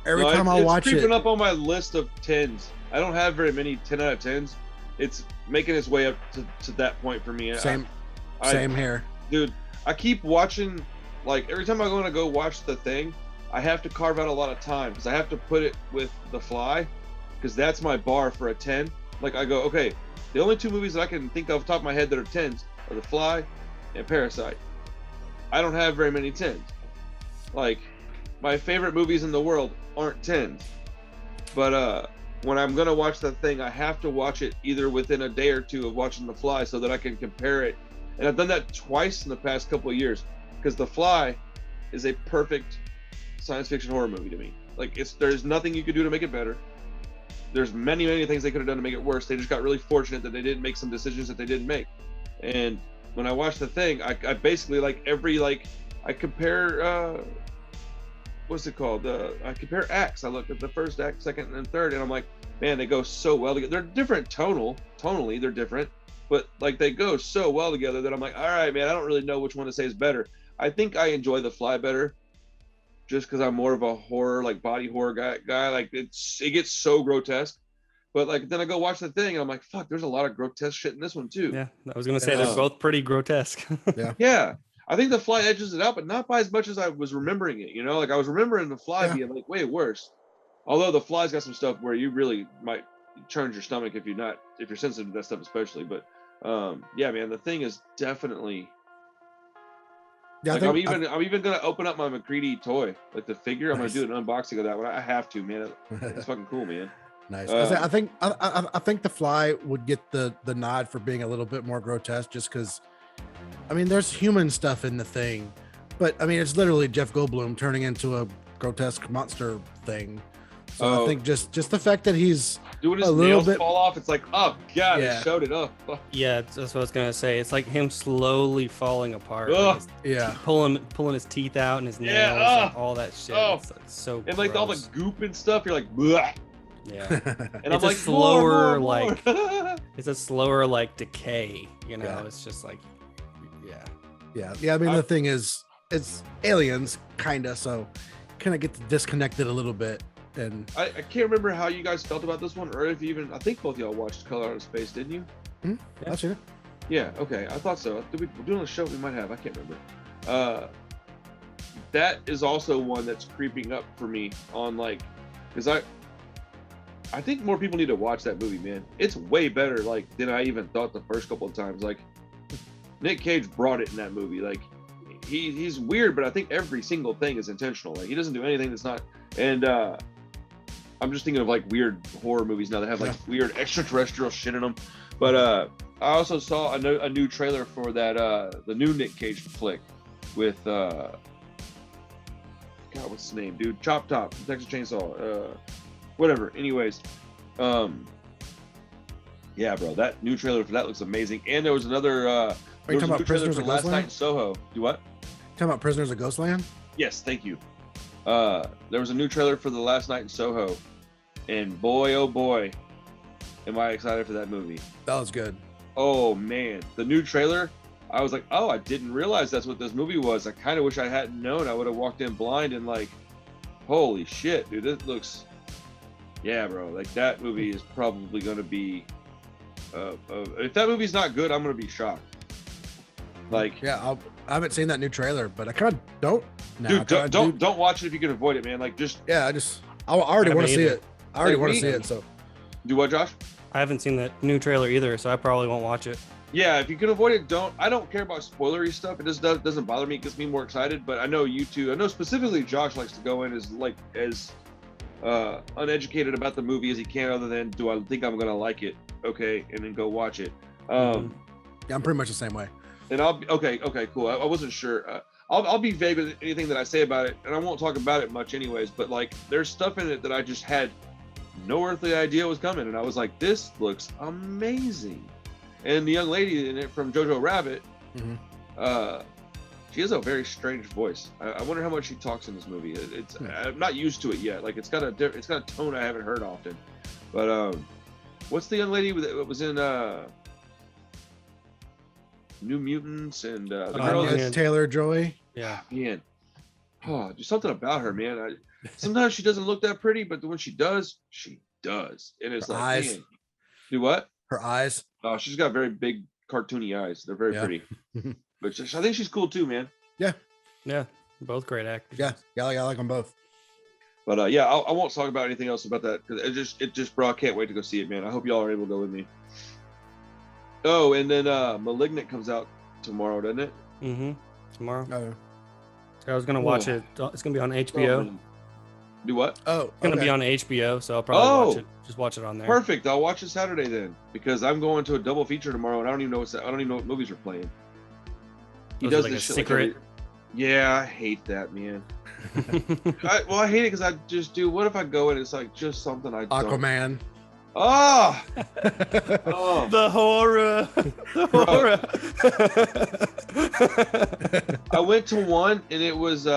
every time I watch it, it's creeping up on my list of 10s. I don't have very many 10 out of 10s. It's making its way up to that point for me. Same here, dude. I keep watching. Like, every time I want to go watch The Thing, I have to carve out a lot of time because I have to put it with The Fly, because that's my bar for a 10. Like, I go, okay, the only two movies that I can think of off the top of my head that are 10s are The Fly and Parasite. I don't have very many 10s. Like, my favorite movies in the world aren't 10s. But when I'm gonna watch The Thing, I have to watch it either within a day or two of watching The Fly so that I can compare it. And I've done that twice in the past couple of years, because The Fly is a perfect science fiction horror movie to me. Like, there's nothing you could do to make it better. There's many things they could have done to make it worse. They just got really fortunate that they didn't make some decisions that they didn't make. And when I watch The Thing, I basically, like, I compare what's it called? I compare acts. I look at the first act, second, and third, and I'm like, man, they go so well together. They're different tonally, they're different, but like they go so well together that I'm like, all right, man, I don't really know which one to say is better. I think I enjoy The Fly better, just because I'm more of a horror, like body horror guy. Like it gets so grotesque. But like then I go watch the thing and I'm like, fuck, there's a lot of grotesque shit in this one too. Yeah, I was gonna say they're both pretty grotesque. Yeah. I think The Fly edges it out, but not by as much as I was remembering it. You know, like I was remembering The Fly being like way worse. Although The Fly's got some stuff where you really might churn your stomach if you're sensitive to that stuff especially. But yeah, man, the thing is definitely. Yeah, like I'm even gonna open up my McCready toy, like the figure. I'm gonna do an unboxing of that one. I have to, man. It's fucking cool, man. Nice. I think The Fly would get the nod for being a little bit more grotesque, just because, I mean, there's human stuff in the thing, but I mean, it's literally Jeff Goldblum turning into a grotesque monster thing. So I think just the fact that he's doing his nails fall off, it's like, oh god, he showed it up. Yeah, that's what I was gonna say. It's like him slowly falling apart. Like pulling his teeth out and his nails, and all that shit. It's like so. And like all the goop and stuff, you're like, bleh. Yeah, and I'm like, slower, more. It's a slower like decay. You know, it's just like, yeah. I mean, the thing is, it's aliens, kinda. So, kind of get disconnected a little bit. And I can't remember how you guys felt about this one, or if you even, I think both y'all watched Color Out of Space, didn't you? Yeah, I've seen it. Yeah, okay, I thought so. We're doing a show, we might have, I can't remember. That is also one that's creeping up for me on like, because I think more people need to watch that movie, man. It's way better like than I even thought the first couple of times. Like Nick Cage brought it in that movie. Like he's weird, but I think every single thing is intentional. Like he doesn't do anything that's not. And I'm just thinking of like weird horror movies now that have like weird extraterrestrial shit in them. But I also saw a new trailer for that the new Nick Cage flick with God, what's his name, dude? Chop Top, Texas Chainsaw, whatever. Anyways, yeah, bro, that new trailer for that looks amazing. And there was another. Are you talking about Prisoners of Last Ghostland? Night in Soho. Do what? Talking about Prisoners of Ghostland? Yes, thank you. There was a new trailer for The Last Night in Soho, and boy, oh boy, am I excited for that movie. That was good. Oh man, the new trailer, I was like, oh, I didn't realize that's what this movie was. I kind of wish I hadn't known. I would have walked in blind and like, holy shit, dude, this looks, yeah, bro, like that movie is probably going to be, if that movie's not good, I'm going to be shocked. Like, yeah, I haven't seen that new trailer, but I kind of don't. Now. Dude, don't watch it if you can avoid it, man. Like, just I already want to see it. I already want to see it. So, do what, Josh? I haven't seen that new trailer either, so I probably won't watch it. Yeah, if you can avoid it, don't. I don't care about spoilery stuff. It just doesn't bother me. It gets me more excited. But I know you two. I know specifically Josh likes to go in as uneducated about the movie as he can, other than do I think I'm gonna like it? Okay, and then go watch it. Yeah, I'm pretty much the same way. And I'll be okay, cool. I wasn't sure. I'll be vague with anything that I say about it, and I won't talk about it much anyways. But like, there's stuff in it that I just had no earthly idea was coming, and I was like, this looks amazing. And the young lady in it from Jojo Rabbit, she has a very strange voice. I wonder how much she talks in this movie. I'm not used to it yet. Like it's got a tone I haven't heard often. But what's the young lady that was in New Mutants and the girl that's Taylor-Joy? Yeah, man. Oh, there's something about her, man. Sometimes she doesn't look that pretty, but when she does, she does. And it's her like, eyes. Man. Do what? Her eyes. Oh, she's got very big, cartoony eyes. They're very pretty. But I think she's cool too, man. Yeah, both great actors. Yeah, I like them both. But yeah, I won't talk about anything else about that because it just, bro, I can't wait to go see it, man. I hope y'all are able to go with me. Oh, and then Malignant comes out tomorrow, doesn't it? Tomorrow. Oh. I was gonna watch it. It's gonna be on HBO. Do what? Oh, it's gonna be on HBO, so I'll probably watch it. Just watch it on there. Perfect. I'll watch it Saturday then, because I'm going to a double feature tomorrow, and I don't even know what movies are playing. He does like this a shit secret. Yeah, I hate that, man. I hate it because I just do. What if I go and it's like just something I don't. Aquaman. Oh, The horror. I went to one and it was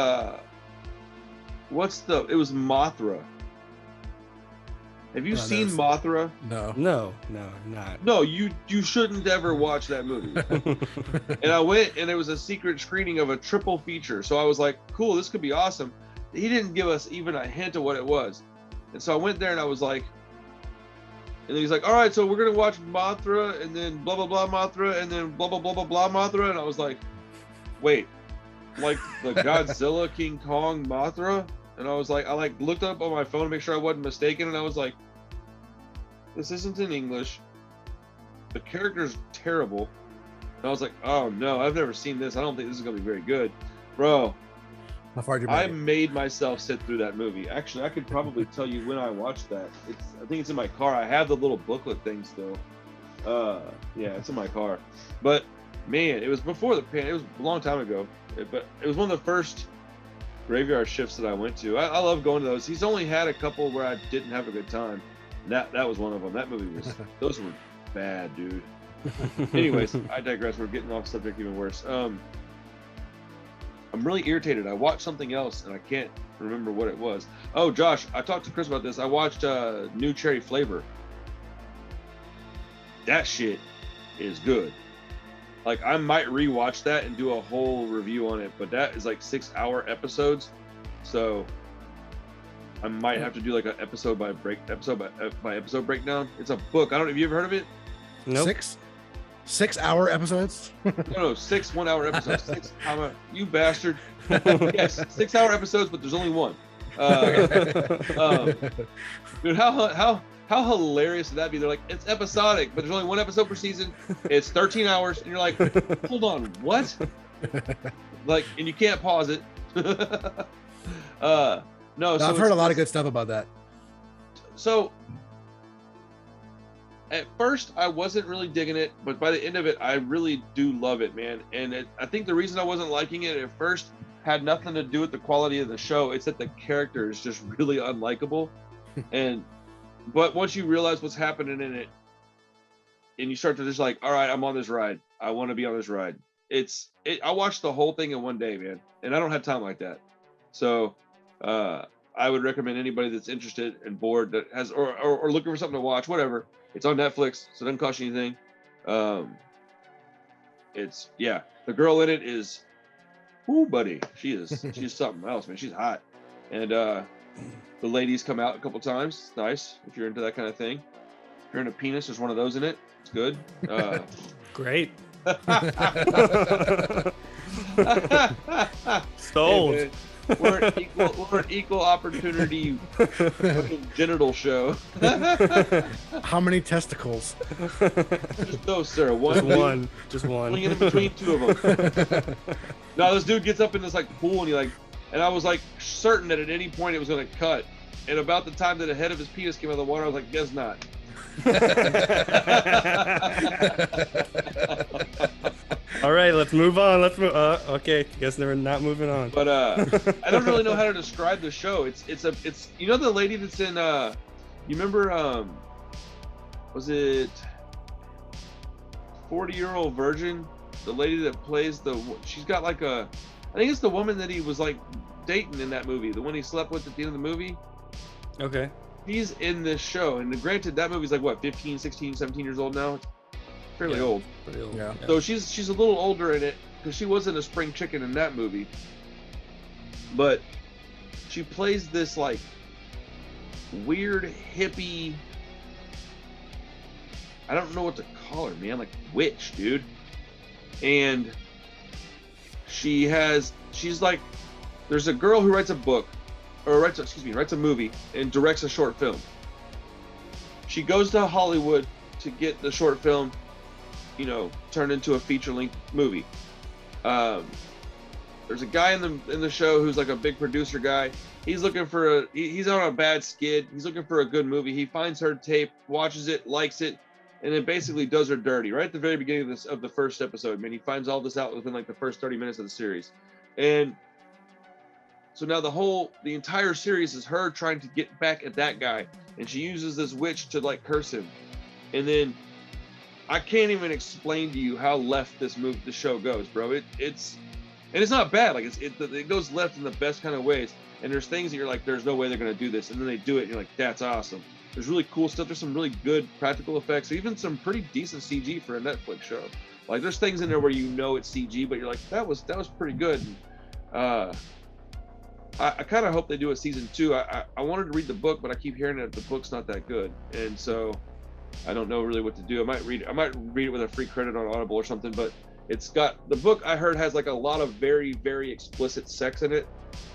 It was Mothra. Have you seen Mothra? No. No, not. No, you shouldn't ever watch that movie. And I went, and it was a secret screening of a triple feature. So I was like, cool, this could be awesome. He didn't give us even a hint of what it was. And so I went there, and I was like, and he's like, all right, so we're going to watch Mothra, and then blah, blah, blah Mothra, and then blah, blah, blah, blah, blah Mothra. And I was like, wait, like the Godzilla King Kong Mothra? And I was like, I looked up on my phone to make sure I wasn't mistaken, and I was like, this isn't in English. The character's terrible. And I was like, oh no, I've never seen this. I don't think this is gonna be very good. Bro, how far did you I made myself sit through that movie. Actually, I could probably tell you when I watched that. I think it's in my car. I have the little booklet thing still. Yeah, it's in my car. But man, it was before the pandemic. It was a long time ago. But it was one of the first graveyard shifts that I went to. I love going to those. He's only had a couple where I didn't have a good time. That was one of them. That movie was, those were bad, dude. Anyways, I digress. We're getting off subject even worse. I'm really irritated. I watched something else and I can't remember what it was. Oh, Josh, I talked to Chris about this. I watched New Cherry Flavor. That shit is good. Like, I might rewatch that and do a whole review on it, but that is like 6-hour episodes, so I might have to do like an episode by episode breakdown. It's a book. I don't know. Have you ever heard of it? Nope. 6-hour episodes? No, 6 1-hour episodes. You bastard. Yes, 6-hour episodes, but there's only one. Dude, how hilarious would that be? They're like, it's episodic, but there's only one episode per season. It's 13 hours, and you're like, hold on, what? Like, and you can't pause it. No, so I've heard a lot of good stuff about that. So, at first, I wasn't really digging it, but by the end of it, I really do love it, man. And I think the reason I wasn't liking it at first had nothing to do with the quality of the show. It's that the character is just really unlikable. But once you realize what's happening in it, and you start to just like, all right, I'm on this ride. I want to be on this ride. I watched the whole thing in one day, man, and I don't have time like that. So I would recommend anybody that's interested and bored that has or looking for something to watch, whatever. It's on Netflix, so it doesn't cost you anything. The girl in it is, ooh, buddy, she's something else, man. She's hot, and the ladies come out a couple times. It's nice if you're into that kind of thing. If you're into penis, there's one of those in it. It's good. Great. Sold. Hey, we're an equal opportunity genital show. How many testicles? Just those, sir. Just one. In between two of them. No, this dude gets up in this like pool, and I was like certain that at any point it was going to cut. And about the time that the head of his penis came out of the water, I was like, guess not. All right, let's move on. Okay, guess we're not moving on. But I don't really know how to describe the show. It's you know the lady that's in you remember was it 40-Year-Old Virgin? The lady that plays she's got like I think it's the woman that he was like dating in that movie, the one he slept with at the end of the movie. Okay. She's in this show, and granted that movie's like what, 15, 16, 17 years old now. It's fairly old. Pretty old. Yeah. So she's a little older in it because she wasn't a spring chicken in that movie. But she plays this like weird hippie, I don't know what to call her, man, like witch, dude. And she's like, there's a girl who writes a book, or writes a movie and directs a short film. She goes to Hollywood to get the short film, turned into a feature-length movie. There's a guy in the show who's like a big producer guy. He's looking for he's on a bad skid. He's looking for a good movie. He finds her tape, watches it, likes it, and then basically does her dirty right at the very beginning of the first episode. Man, he finds all this out within like the first 30 minutes of the series. And so now the entire series is her trying to get back at that guy, and she uses this witch to like curse him. And then I can't even explain to you how left the show goes, bro. It's not bad. Like it goes left in the best kind of ways. And there's things that you're like, there's no way they're gonna do this, and then they do it, and you're like, that's awesome. There's really cool stuff. There's some really good practical effects, even some pretty decent CG for a Netflix show. Like there's things in there where you know it's CG, but you're like, that was pretty good. And, I kind of hope they do a season 2. I wanted to read the book, but I keep hearing that the book's not that good, and so I don't know really what to do. I might read it with a free credit on Audible or something. But it's got, the book I heard has like a lot of very, very explicit sex in it,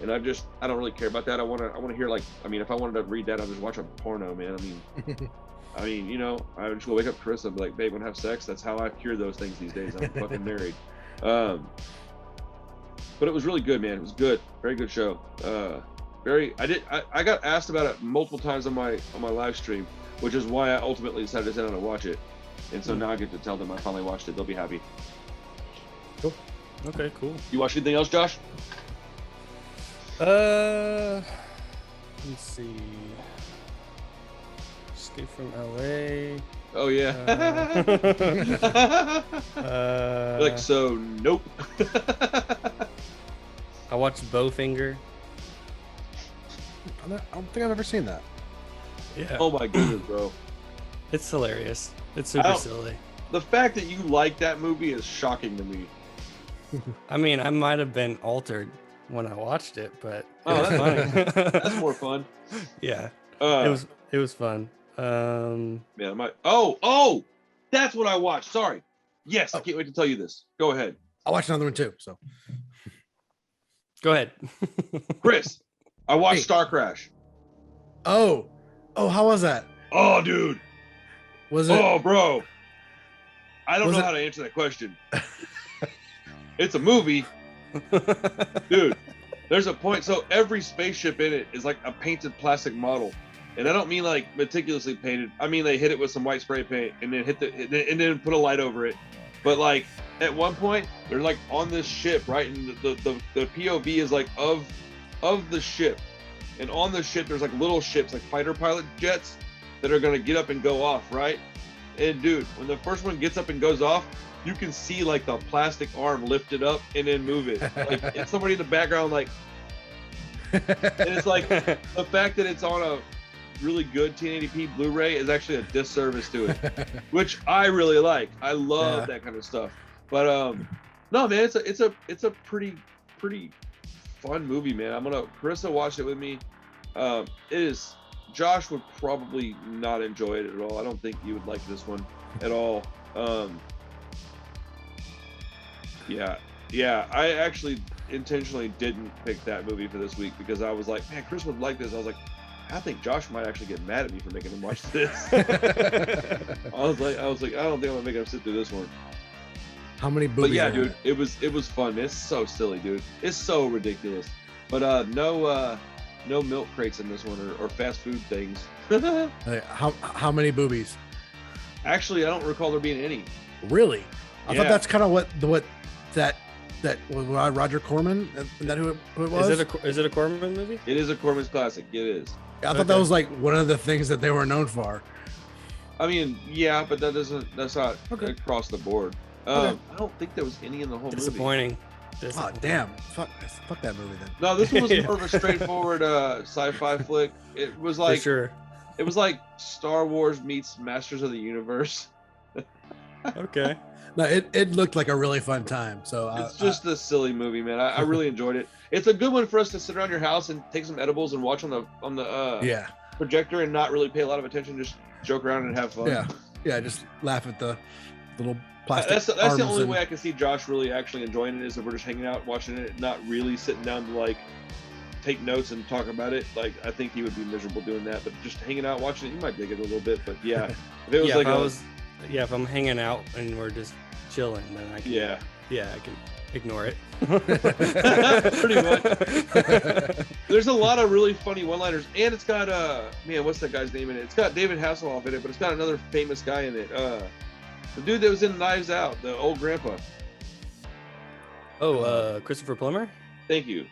and I don't really care about that. I want to hear, like, I mean, if I wanted to read that, I'd just watch a porno, man. I mean, you know, I would just go wake up Carissa and be like, babe, want to have sex? That's how I cure those things these days. I'm fucking married. But it was really good, man. It was good. Very good show. I got asked about it multiple times on my live stream, which is why I ultimately decided to sit down and watch it. And so now I get to tell them I finally watched it. They'll be happy. Cool. Okay, cool. You watch anything else, Josh? Let's see. Escape from LA. Oh yeah. Like, so nope. I watched Bowfinger. I don't think I've ever seen that. Yeah. Oh my goodness, bro. It's hilarious. It's super silly. The fact that you like that movie is shocking to me. I mean, I might have been altered when I watched it, but that's funny. That's more fun. Yeah. It was fun. Yeah, oh, that's what I watched. Sorry. Yes, I can't wait to tell you this. Go ahead. I watched another one too. So go ahead. Chris, I watched Star Crash. Oh, how was that? Oh, dude. Was it? Oh, bro. I don't know how to answer that question. It's a movie. Dude, there's a point. So every spaceship in it is like a painted plastic model. And I don't mean like meticulously painted. I mean they hit it with some white spray paint and then and then put a light over it. But like at one point they're like on this ship, right? And the POV is like of the ship. And on the ship there's like little ships, like fighter pilot jets that are gonna get up and go off, right? And dude, when the first one gets up and goes off, you can see like the plastic arm lifted up and then move it. Like it's somebody in the background, like, and it's like the fact that it's on a really good 1080p Blu-ray is actually a disservice to it, which I really like. I love that kind of stuff. But no, man, it's a pretty fun movie, man. Carissa watched it with me. It is. Josh would probably not enjoy it at all. I don't think you would like this one at all. Yeah. I actually intentionally didn't pick that movie for this week because I was like, man, Chris would like this. I was like, I think Josh might actually get mad at me for making him watch this. I was like, I don't think I'm gonna make him sit through this one. How many boobies? But yeah, dude, it was fun. It's so silly, dude. It's so ridiculous. But no milk crates in this one or fast food things. How many boobies? Actually, I don't recall there being any. Really? I thought that's kind of what that was Roger Corman. Is that who it was? Is it a Corman movie? It is a Corman's classic. It is. I thought that was like one of the things that they were known for. I mean, yeah, but that's not across the board. I don't think there was any in the whole Disappointing. movie. Oh damn! Fuck that movie then. No, this one was more of a straightforward sci-fi flick. It was like, for sure. It was like Star Wars meets Masters of the Universe. Okay. No, it looked like a really fun time. So it's just a silly movie, man. I really enjoyed it. It's a good one for us to sit around your house and take some edibles and watch on the projector and not really pay a lot of attention. Just joke around and have fun. Yeah. Just laugh at the little plastic. That's the only way I can see Josh really actually enjoying it is if we're just hanging out watching it, not really sitting down to like take notes and talk about it. Like I think he would be miserable doing that. But just hanging out watching it, you might dig it a little bit. But yeah, if it was if I'm hanging out and we're just chilling, then I can I can ignore it. Pretty much. There's a lot of really funny one-liners, and it's got what's that guy's name in it? It's got David Hasselhoff in it, but it's got another famous guy in it. The dude that was in Knives Out, the old grandpa. Christopher Plummer? Thank you.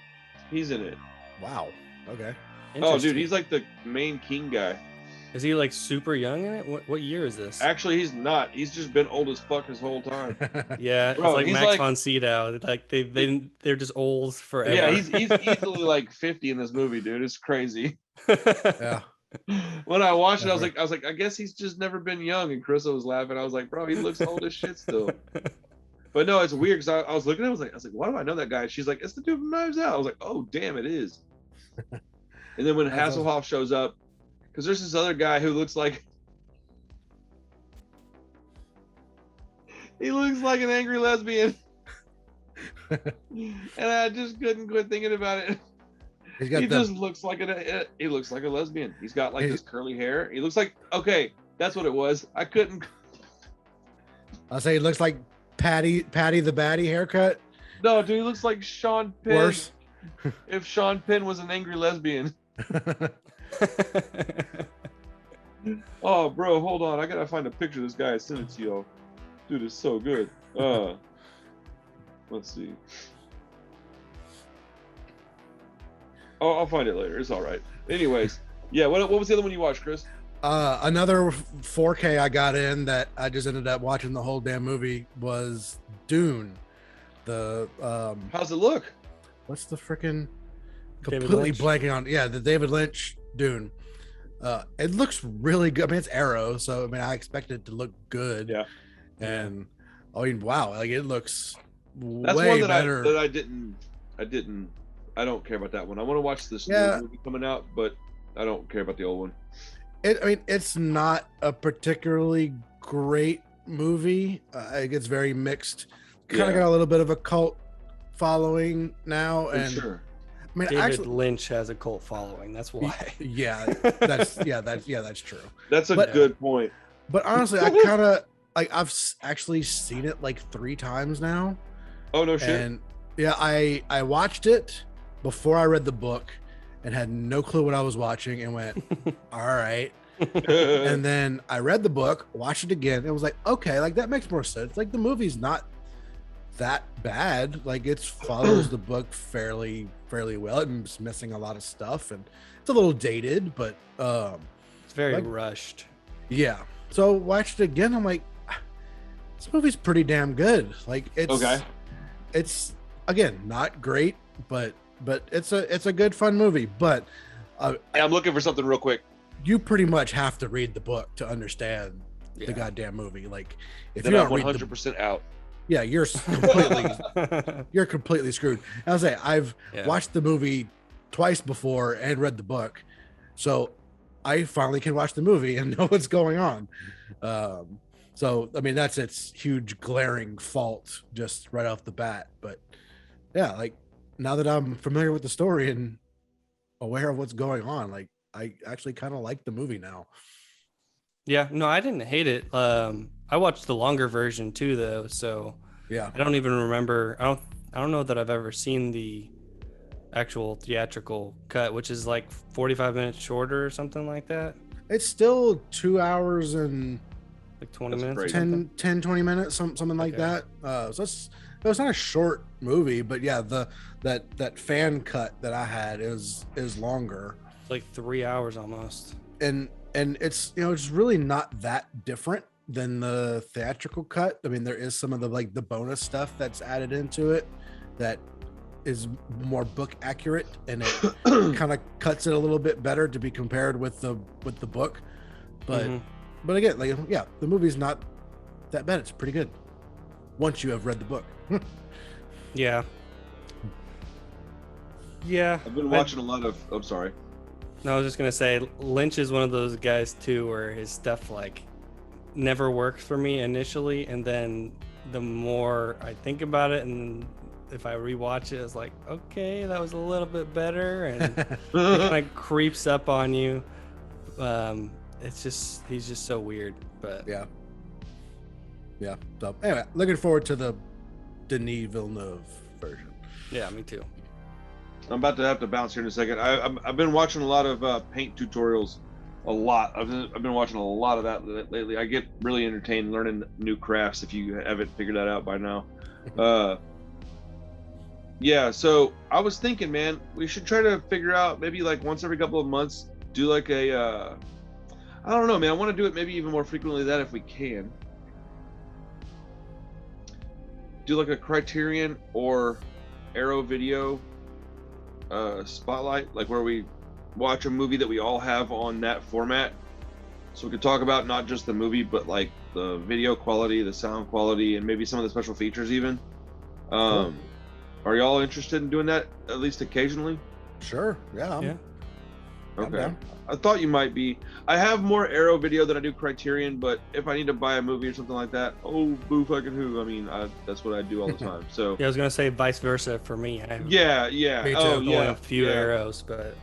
He's in it. Wow. Okay. Oh, dude, he's like the main king guy. Is he like super young in it? What year is this? Actually, he's not. He's just been old as fuck his whole time. Yeah, Bro, it's like he's Max like- von Sydow. Like they're just old forever. Yeah, he's easily like 50 in this movie, dude. It's crazy. Yeah. When I watched it, I was Never. like, I guess he's just never been young. And Carissa was laughing. I was like, bro, he looks old as shit still. But no, it's weird because I was looking at it, I was like, why do I know that guy? She's like, it's the dude from Knives Out. I was like, oh damn, it is. And then when That's Hasselhoff shows up, because there's this other guy who looks like he looks like an angry lesbian. And I just couldn't quit thinking about it. He's got He the just looks like he looks like a lesbian. He's got like this curly hair. He looks like, okay, that's what it was. I couldn't. I'll say he looks like Patty the Baddie haircut. No, dude, he looks like Sean Penn. Worse. If Sean Penn was an angry lesbian. Oh, bro, hold on. I gotta find a picture of this guy. I sent it to y'all. Dude, it's so good. Let's see. Oh, I'll find it later. It's all right. Anyways, yeah. What was the other one you watched, Chris? Another 4K I got in that I just ended up watching the whole damn movie was Dune. The How's it look? what's the freaking David completely Lynch. blanking on? Yeah, the David Lynch Dune. It looks really good. I mean, it's Arrow, so I mean, I expect it to look good. Yeah. And I mean, wow, like it looks That's way one that better. I don't care about that one. I want to watch this Yeah. new movie coming out, but I don't care about the old one. I mean, it's not a particularly great movie. It gets very mixed. Kind of Yeah. got a little bit of a cult following now, For and sure. I mean, David actually, Lynch has a cult following. That's why. yeah, that's true. That's a But- good point. But honestly, I kind of like actually seen it like 3 times now, Oh no shit. and yeah, I watched it before I read the book and had no clue what I was watching, and went, all right. And then I read the book, watched it again, and was like, okay, like that makes more sense. Like the movie's not that bad. Like it follows the book fairly well. It's missing a lot of stuff, and it's a little dated, but It's very Like- rushed. yeah. So watched it again. I'm like, this movie's pretty damn good. Like it's Okay. It's again not great, but it's a good fun movie. But Hey, I'm looking for something real quick. you pretty much have to read the book to understand Yeah. the goddamn movie. Like if Then you I'm don't read the 100% out. yeah, you're completely screwed. I'll say I've Yeah. watched the movie twice before and read the book, so I finally can watch the movie and know what's going on. So I mean that's its huge glaring fault just right off the bat. But yeah, like now that I'm familiar with the story and aware of what's going on, like I actually kind of like the movie now. Yeah, no, I didn't hate it. I watched the longer version too, though, so Yeah. I don't even remember. I don't know that I've ever seen the actual theatrical cut, which is like 45 minutes shorter or something like that. It's still 2 hours and Like 20 That's minutes. Or crazy. something. 10 20 minutes, something like Okay. that. So it's not a short movie, but yeah, that fan cut that I had is longer, It's like 3 hours almost. and it's it's really not that different than the theatrical cut. I mean, there is some of the like the bonus stuff that's added into it that is more book accurate, and it kind of cuts it a little bit better to be compared with the book. But Mhm. but again, like yeah, the movie's not that bad. It's pretty good once you have read the book. Yeah. Yeah. I've been watching a lot of. I'm sorry. No, I was just gonna say Lynch is one of those guys too, where his stuff like never worked for me initially, and then the more I think about it, and if I rewatch it, it's like, okay, that was a little bit better, and it kind of creeps up on you. It's just he's just so weird, but Yeah. So anyway, looking forward to the Denis Villeneuve version. yeah, me too. I'm about to have to bounce here in a second. I've been watching a lot of paint tutorials, a lot. I've been watching a lot of that lately. I get really entertained learning new crafts. If you haven't figured that out by now, yeah. So I was thinking, man, we should try to figure out maybe like once every couple of months, do like a I don't know, man. I want to do it maybe even more frequently than that if we can. Do like a Criterion or Arrow video spotlight, like where we watch a movie that we all have on that format, so we could talk about not just the movie but like the video quality, the sound quality, and maybe some of the special features even. Cool. Are y'all interested in doing that at least occasionally? Sure. Yeah. Okay. I thought you might be. I have more Arrow video than I do Criterion, but if I need to buy a movie or something like that, oh boo fucking who! I mean, that's what I do all the time. So yeah, I was gonna say vice versa for me. Yeah. Me too. Only a few Arrows, but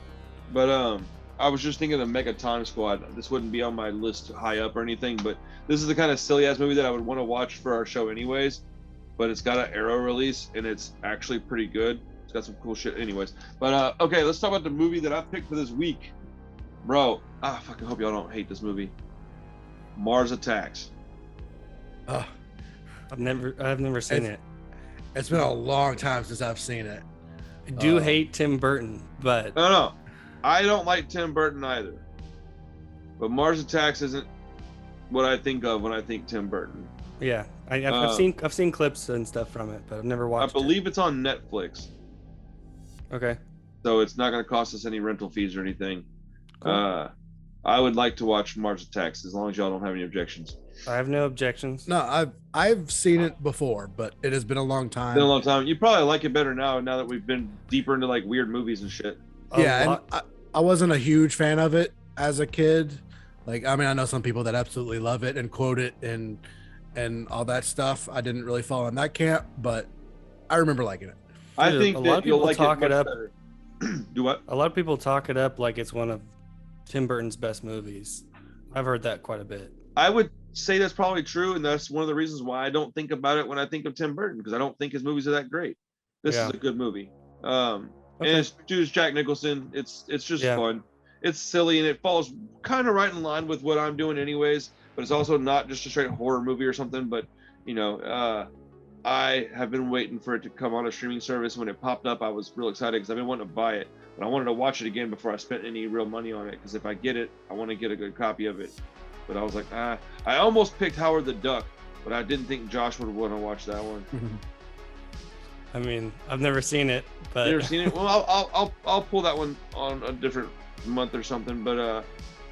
I was just thinking of Mega Time Squad. This wouldn't be on my list high up or anything, but this is the kind of silly ass movie that I would want to watch for our show anyways. But it's got an Arrow release and it's actually pretty good. It's got some cool shit anyways. But okay, let's talk about the movie that I picked for this week. Bro, I fucking hope y'all don't hate this movie. Mars Attacks. I've never seen it. It's been a long time since I've seen it. I do hate Tim Burton, but No. I don't like Tim Burton either. But Mars Attacks isn't what I think of when I think Tim Burton. Yeah, I've seen clips and stuff from it, but I've never watched it. I believe it's on Netflix. Okay. So it's not going to cost us any rental fees or anything. Cool. I would like to watch Mars Attacks as long as y'all don't have any objections. I have no objections. No, I've seen it before, but it has been a long time. Been a long time. You probably like it better now that we've been deeper into like weird movies and shit. Yeah, and I wasn't a huge fan of it as a kid. Like, I mean, I know some people that absolutely love it and quote it and all that stuff. I didn't really fall in that camp, but I remember liking it. I think a lot of people talk it up. Do what? A lot of people talk it up like it's one of Tim Burton's best movies. I've heard that quite a bit. I would say that's probably true, and that's one of the reasons why I don't think about it when I think of Tim Burton, because I don't think his movies are that great. This is a good movie. And it's Jack Nicholson. It's just fun. It's silly, and it falls kind of right in line with what I'm doing anyways, but it's also not just a straight horror movie or something. But I have been waiting for it to come on a streaming service. When it popped up, I was real excited because I've been wanting to buy it, but I wanted to watch it again before I spent any real money on it, because if I get it, I want to get a good copy of it. But I was like, I almost picked Howard the Duck, but I didn't think Josh would want to watch that one. I mean, I've never seen it, but never seen it. Well, I'll pull that one on a different month or something. But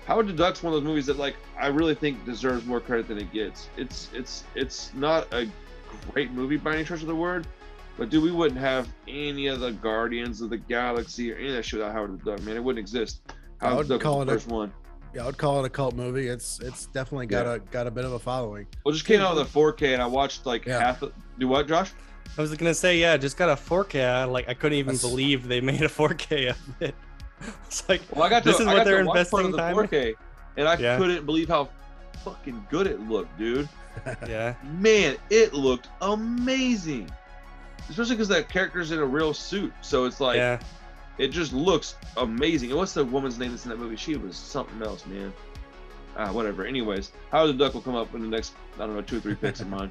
Howard the Duck's one of those movies that like I really think deserves more credit than it gets. It's not a great movie by any stretch of the word, but dude, we wouldn't have any of the Guardians of the Galaxy or any of that shit without Howard the Duck, man. It wouldn't exist. I would call it the first one. Yeah, I would call it a cult movie. It's definitely got a bit of a following. Well, just came out with a 4K, and I watched like half. Do what, Josh? I was gonna say, just got a 4K. Like I couldn't even believe they made a 4K of it. It's like, well, this is what they're investing the time 4K, and I couldn't believe how fucking good it looked, dude. Yeah. Man, it looked amazing. Especially because that character's in a real suit, so it's like, it just looks amazing. And what's the woman's name that's in that movie? She was something else, man. Whatever. Anyways, Howard the Duck will come up in the next, 2 or 3 picks of mine.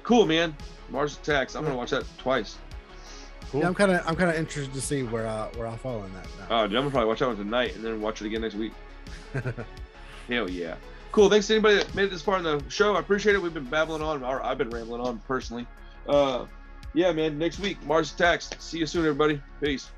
Cool, man. Mars Attacks. I'm gonna watch that twice. Cool. Yeah, I'm kind of interested to see where I'll fall in that now. Oh, dude, I'm gonna probably watch that one tonight and then watch it again next week. Hell yeah. Cool. Thanks to anybody that made it this far in the show. I appreciate it. We've been babbling on, or I've been rambling on personally. Yeah, man. Next week, Mars Attacks. See you soon, everybody. Peace.